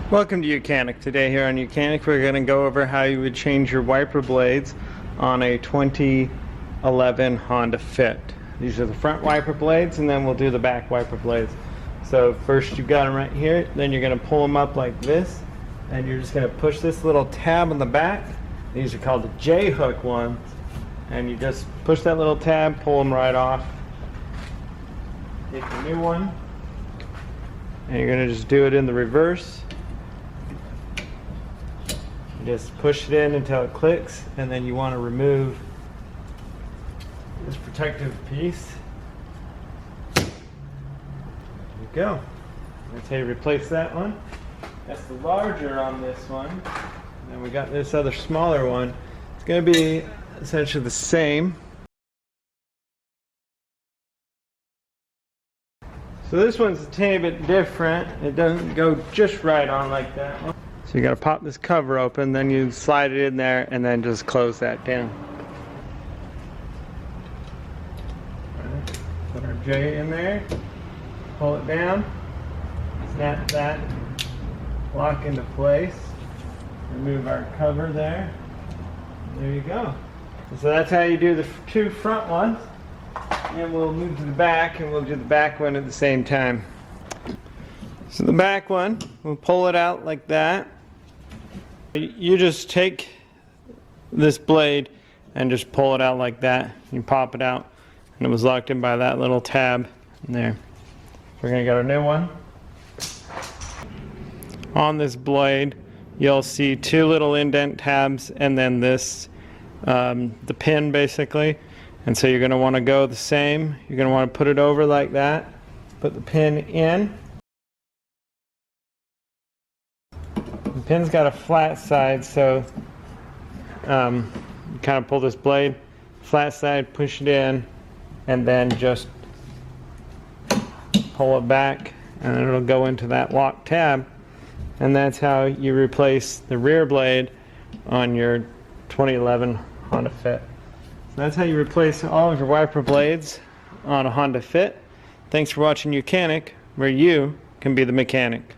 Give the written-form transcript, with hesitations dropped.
Welcome to YOUCANIC. Today here on YOUCANIC we're going to go over how you would change your wiper blades on a 2011 Honda Fit. These are the front wiper blades, and then we'll do the back wiper blades. So first you've got them right here, then you're going to pull them up like this, and you're just going to push this little tab on the back. These are called the J-hook ones, and you just push that little tab, pull them right off. Get the new one, and you're going to just do it in the reverse. Just push it in until it clicks, and then you want to remove this protective piece. There you go. That's how you replace that one. That's the larger on this one. And then we got this other smaller one. It's going to be essentially the same. So this one's a tiny bit different. It doesn't go just right on like that one. So you got to pop this cover open, then you slide it in there, and then just close that down. Right. Put our J in there, pull it down, snap that lock into place, remove our cover there. There you go. So that's how you do the two front ones, and we'll move to the back, and we'll do the back one at the same time. So the back one, we'll pull it out like that. You just take this blade and just pull it out like that. You pop it out, and it was locked in by that little tab in there. We're going to get our new one. On this blade, you'll see two little indent tabs, and then this, the pin basically. And so you're going to want to go the same. You're going to want to put it over like that, put the pin in. The pin's got a flat side, so you kind of pull this blade, flat side, push it in, and then just pull it back, and it'll go into that lock tab. And that's how you replace the rear blade on your 2011 Honda Fit. So that's how you replace all of your wiper blades on a Honda Fit. Thanks for watching YOUCANIC, where you can be the mechanic.